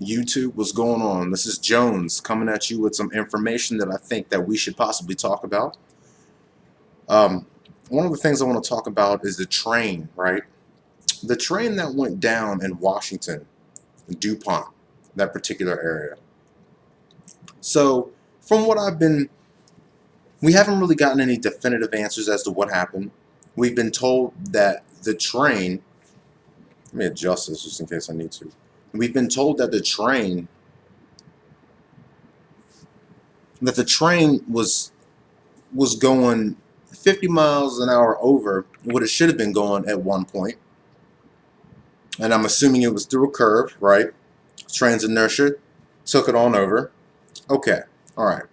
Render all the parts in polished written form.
YouTube, what's going on? This is Jones coming at you with some information that I think that we should possibly talk about. Um, One of the things I want to talk about is the train, right? The train that went down in Washington, Dupont, that particular area. So, from what we haven't really gotten any definitive answers as to what happened. We've been told that the train, let me adjust this just in case I need to. We've been told that the train was going 50 miles an hour over what it should have been going at one point. And I'm assuming it was through a curve, right? Train's inertia took it on over. Okay, all right.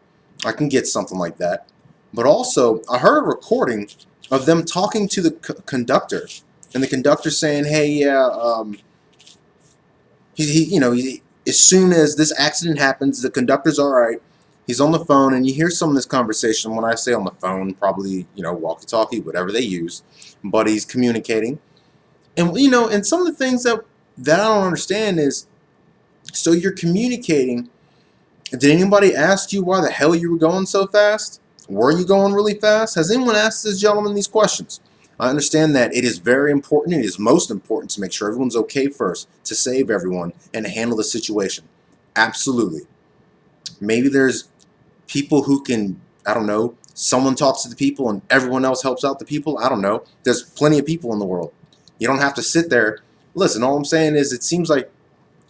I can get something like that. But also, I heard a recording of them talking to the conductor, and the conductor saying, "Hey, yeah, as soon as this accident happens, the conductor's all right. He's on the phone," and you hear some of this conversation. When I say on the phone, probably walkie-talkie, whatever they use, but he's communicating. And and some of the things that I don't understand is, so you're communicating. Did anybody ask you why the hell you were going so fast? Were you going really fast? Has anyone asked this gentleman these questions? I understand that it is very important. It is most important to make sure everyone's okay first, to save everyone and to handle the situation. Absolutely. Maybe there's people who can, I don't know, someone talks to the people and everyone else helps out the people. I don't know. There's plenty of people in the world. You don't have to sit there. Listen, all I'm saying is it seems like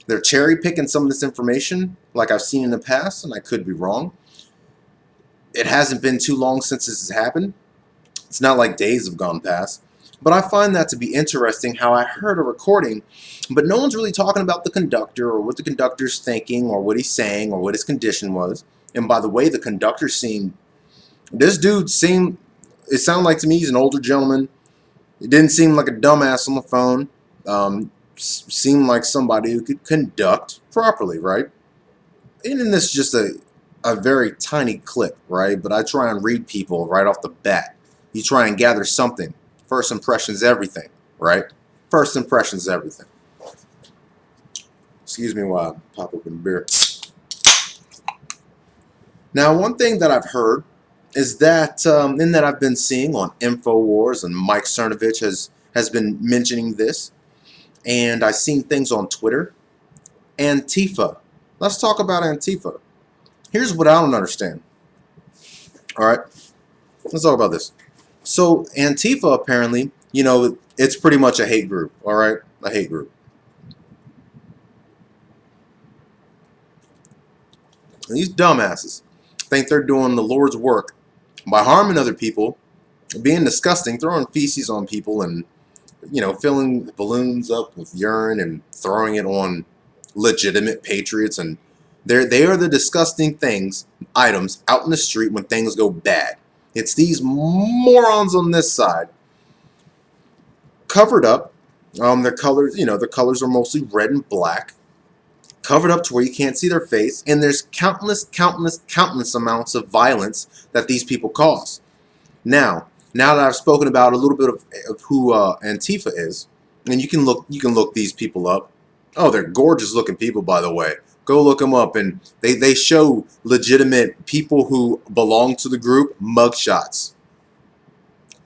they're cherry picking some of this information like I've seen in the past, and I could be wrong. It hasn't been too long since this has happened. It's not like days have gone past. But I find that to be interesting how I heard a recording, but no one's really talking about the conductor or what the conductor's thinking or what he's saying or what his condition was. And by the way, the conductor it sounded like to me he's an older gentleman. It didn't seem like a dumbass on the phone. Seemed like somebody who could conduct properly, right? And this is just a very tiny clip, right? But I try and read people right off the bat. You try and gather something. First impression is everything, right? First impression is everything. Excuse me while I pop open beer. Now, one thing that I've heard is that, and that I've been seeing on InfoWars, and Mike Cernovich has been mentioning this, and I've seen things on Twitter. Antifa. Let's talk about Antifa. Here's what I don't understand. All right, let's talk about this. So Antifa, apparently, it's pretty much a hate group. All right, a hate group. And these dumbasses think they're doing the Lord's work by harming other people, being disgusting, throwing feces on people, and filling balloons up with urine and throwing it on legitimate patriots. And they are the disgusting items out in the street when things go bad. It's these morons on this side, covered up. Their colors are mostly red and black, covered up to where you can't see their face. And there's countless amounts of violence that these people cause. Now that I've spoken about a little bit of who Antifa is, and you can look these people up. Oh, they're gorgeous looking people, by the way. Go look them up, and they show legitimate people who belong to the group mugshots.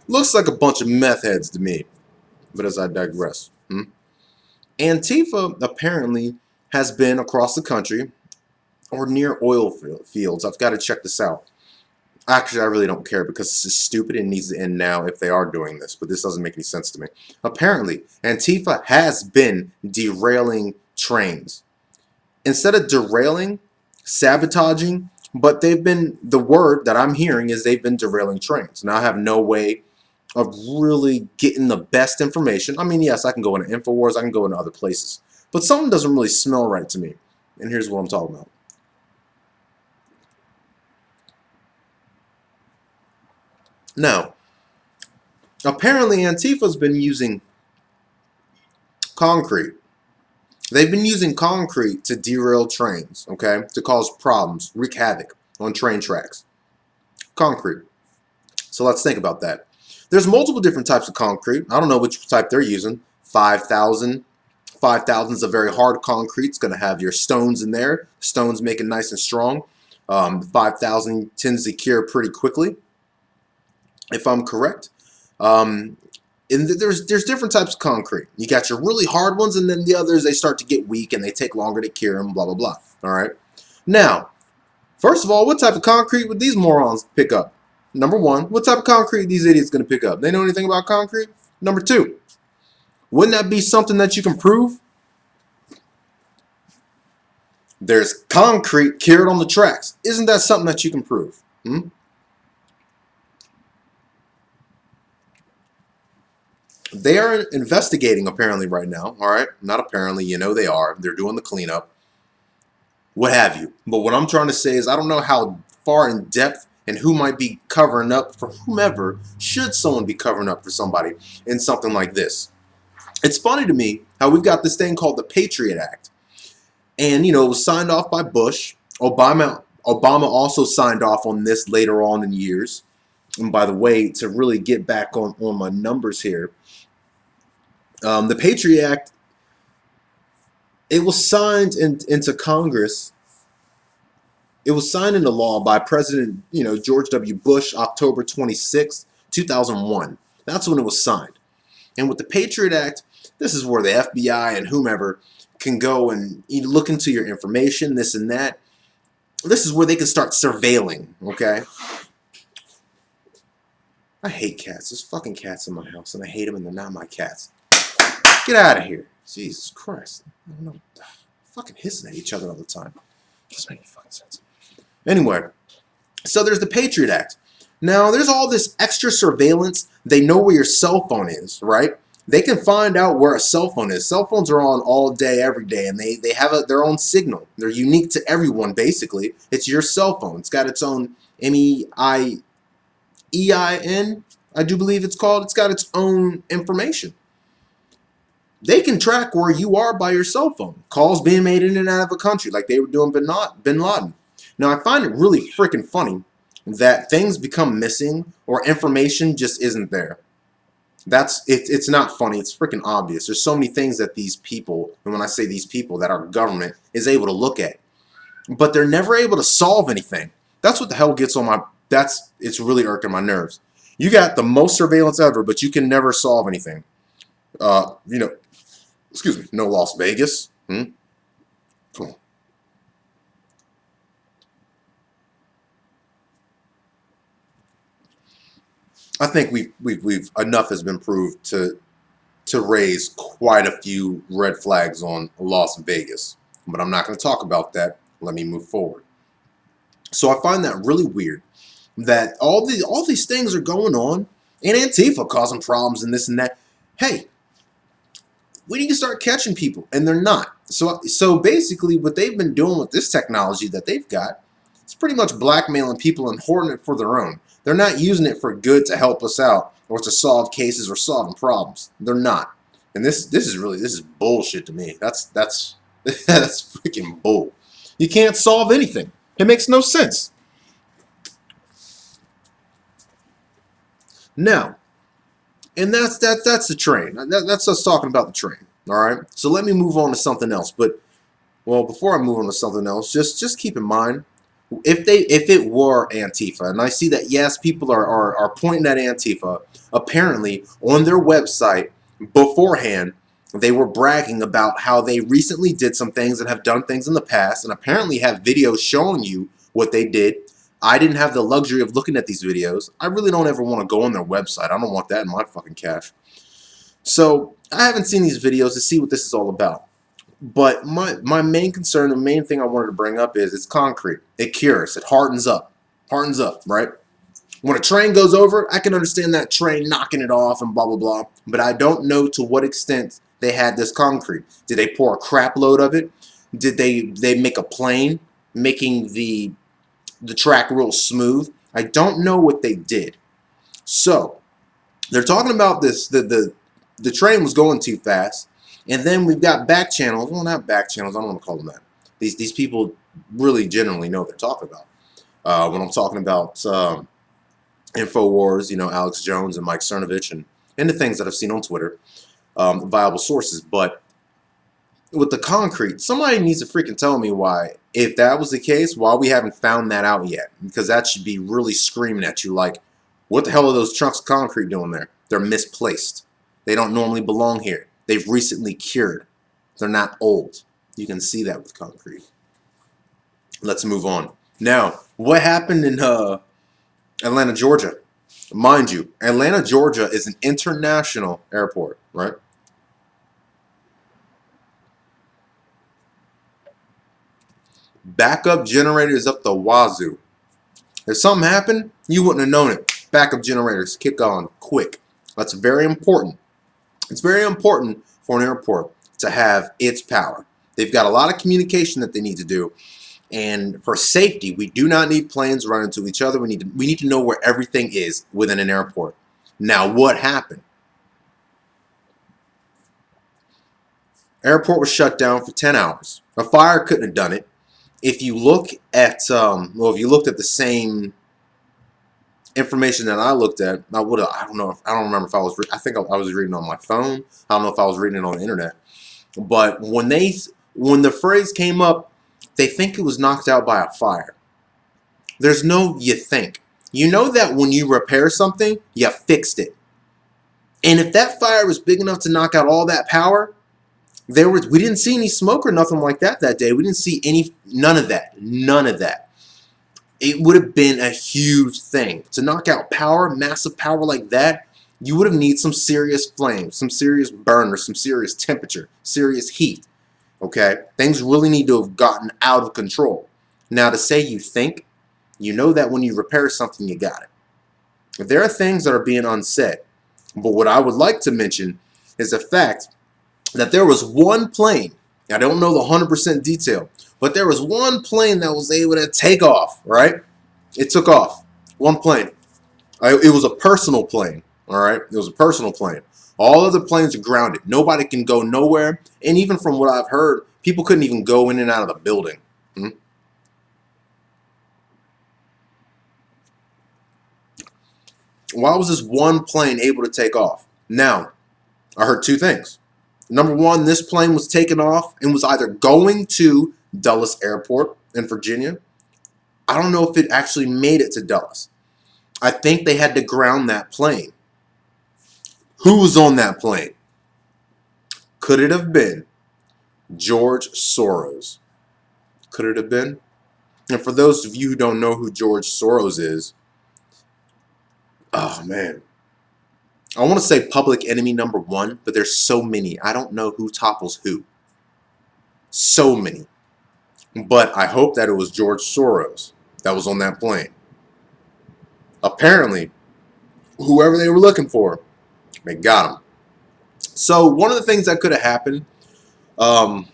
Looks like a bunch of meth heads to me. But as I digress, Antifa apparently has been across the country or near oil fields. I've got to check this out. Actually, I really don't care because this is stupid and needs to end now if they are doing this, but this doesn't make any sense to me. Apparently, Antifa has been derailing trains. Instead of derailing, sabotaging, but the word that I'm hearing is they've been derailing trains. Now, I have no way of really getting the best information. I mean, yes, I can go into InfoWars, I can go into other places, but something doesn't really smell right to me. And here's what I'm talking about. Now, apparently Antifa's been using concrete. They've been using concrete to derail trains, okay? To cause problems, wreak havoc on train tracks. Concrete. So let's think about that. There's multiple different types of concrete. I don't know which type they're using. 5,000, 5,000 is a very hard concrete. It's going to have your stones in there. Stones make it nice and strong. 5,000 tends to cure pretty quickly, if I'm correct. And there's different types of concrete. You got your really hard ones, and then the others, they start to get weak and they take longer to cure them, blah, blah, blah. All right. Now, first of all, what type of concrete would these morons pick up? Number one, what type of concrete these idiots going to pick up? They know anything about concrete? Number two, wouldn't that be something that you can prove? There's concrete cured on the tracks. Isn't that something that you can prove? They are investigating apparently right now. All right. Not apparently, you know they are. They're doing the cleanup. What have you. But what I'm trying to say is I don't know how far in depth and who might be covering up for whomever, should someone be covering up for somebody in something like this. It's funny to me how we've got this thing called the Patriot Act. And, you know, it was signed off by Bush. Obama also signed off on this later on in years. And by the way, to really get back on my numbers here, the Patriot Act, it was signed into Congress. It was signed into law by President, George W. Bush, October 26, 2001. That's when it was signed. And with the Patriot Act, this is where the FBI and whomever can go and look into your information, this and that. This is where they can start surveilling, okay? I hate cats. There's fucking cats in my house, and I hate them, and they're not my cats. Get out of here. Jesus Christ. I don't know. Fucking hissing at each other all the time. Doesn't make any fucking sense. Anyway, so there's the Patriot Act. Now, there's all this extra surveillance. They know where your cell phone is, right? They can find out where a cell phone is. Cell phones are on all day, every day, and they have their own signal. They're unique to everyone, basically. It's your cell phone. It's got its own MEIN, I do believe it's called. It's got its own information. They can track where you are by your cell phone. Calls being made in and out of the country like they were doing Bin Laden. Now, I find it really freaking funny that things become missing or information just isn't there. It's not funny. It's freaking obvious. There's so many things that these people, and when I say these people, that our government is able to look at, but they're never able to solve anything. That's what the hell gets on my. It's really irking my nerves. You got the most surveillance ever, but you can never solve anything. Excuse me. No Las Vegas. Come on. I think we've enough has been proved to raise quite a few red flags on Las Vegas, but I'm not going to talk about that. Let me move forward. So I find that really weird that all these things are going on, and Antifa causing problems and this and that. Hey, we need to start catching people, and they're not. So basically, what they've been doing with this technology that they've got, it's pretty much blackmailing people and hoarding it for their own. They're not using it for good to help us out or to solve cases or solving problems. They're not. And this is bullshit to me. That's freaking bull. You can't solve anything. It makes no sense. Now, and that's the train. That's us talking about the train. All right. So let me move on to something else. But well, before I move on to something else, just keep in mind, if it were Antifa, and I see that yes, people are pointing at Antifa. Apparently, on their website beforehand, they were bragging about how they recently did some things and have done things in the past, and apparently have videos showing you what they did. I didn't have the luxury of looking at these videos. I really don't ever want to go on their website. I don't want that in my fucking cash. So I haven't seen these videos to see what this is all about. But my main concern, the main thing I wanted to bring up is it's concrete. It cures. It hardens up. Hardens up, right? When a train goes over, I can understand that train knocking it off and blah, blah, blah. But I don't know to what extent they had this concrete. Did they pour a crap load of it? Did they make a plane, making the track real smooth? I don't know what they did. So they're talking about this. The train was going too fast. And then we've got back channels. Well, not back channels. I don't want to call them that. These people really generally know what they're talking about. When I'm talking about InfoWars, Alex Jones and Mike Cernovich and the things that I've seen on Twitter, viable sources. But with the concrete, somebody needs to freaking tell me why, if that was the case, why we haven't found that out yet. Because that should be really screaming at you like, what the hell are those chunks of concrete doing there? They're misplaced. They don't normally belong here. They've recently cured. They're not old. You can see that with concrete. Let's move on. Now, what happened in Atlanta, Georgia? Mind you, Atlanta, Georgia is an international airport, right? Backup generators up the wazoo. If something happened, you wouldn't have known it. Backup generators kick on quick. That's very important. It's very important for an airport to have its power. They've got a lot of communication that they need to do. And for safety, we do not need planes running into each other. We need to know where everything is within an airport. Now, what happened? Airport was shut down for 10 hours. A fire couldn't have done it. If you look at, if you looked at the same information that I looked at, I would have, I don't know, I don't remember if I was, I think I was reading on my phone. I don't know if I was reading it on the internet. But when the phrase came up, they think it was knocked out by a fire. There's no you think. You know that when you repair something, you fixed it. And if that fire was big enough to knock out all that power, we didn't see any smoke or nothing like that day. We didn't see none of that. None of that. It would have been a huge thing. To knock out power, massive power like that, you would have needed some serious flame, some serious burn, or some serious temperature, serious heat. Okay? Things really need to have gotten out of control. Now, to say you think, you know that when you repair something, you got it. There are things that are being unsaid. But what I would like to mention is the fact that there was one plane, I don't know the 100% detail, but there was one plane that was able to take off, right? It took off. One plane. It was a personal plane, all right? It was a personal plane. All other planes are grounded. Nobody can go nowhere. And even from what I've heard, people couldn't even go in and out of the building. Why was this one plane able to take off? Now, I heard two things. Number one, this plane was taken off and was either going to Dulles Airport in Virginia. I don't know if it actually made it to Dulles. I think they had to ground that plane. Who was on that plane? Could it have been George Soros? Could it have been? And for those of you who don't know who George Soros is, oh man. I want to say public enemy number one, but there's so many. I don't know who topples who. So many. But I hope that it was George Soros that was on that plane. Apparently, whoever they were looking for, they got him. So one of the things that could have happened in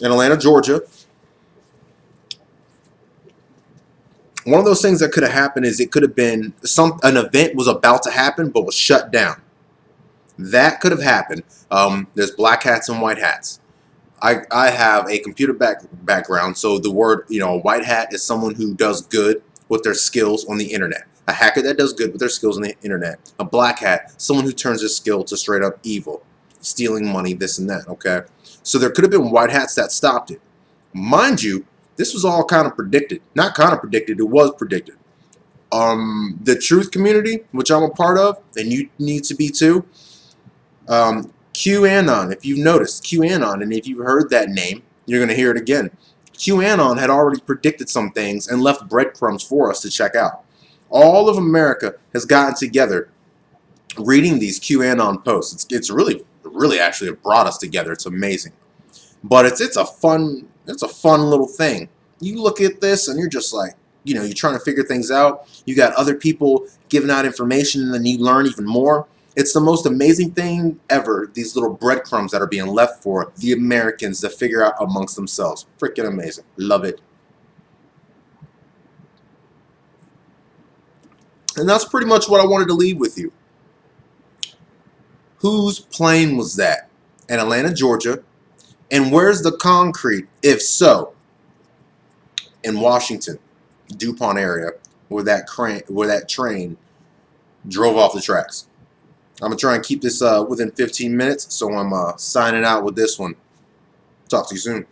Atlanta, Georgia, one of those things that could have happened is it could have been an event was about to happen but was shut down. That could have happened. There's black hats and white hats. I have a computer background, so the word, a white hat is someone who does good with their skills on the internet. A hacker that does good with their skills on the internet. A black hat, someone who turns their skill to straight up evil, stealing money, this and that, okay? So there could have been white hats that stopped it. Mind you, this was all kind of predicted. Not kind of predicted, it was predicted. The truth community, which I'm a part of, and you need to be too, QAnon, if you've noticed, QAnon, and if you've heard that name, you're going to hear it again. QAnon had already predicted some things and left breadcrumbs for us to check out. All of America has gotten together reading these QAnon posts. It's really actually brought us together. It's amazing. But it's a fun little thing. You look at this and you're just like, you're trying to figure things out. You got other people giving out information and then you learn even more. It's the most amazing thing ever, these little breadcrumbs that are being left for the Americans to figure out amongst themselves. Freaking amazing. Love it. And that's pretty much what I wanted to leave with you. Whose plane was that? In Atlanta, Georgia. And where's the concrete, if so? In Washington, Dupont area, where that train drove off the tracks. I'm going to try and keep this within 15 minutes, so I'm signing out with this one. Talk to you soon.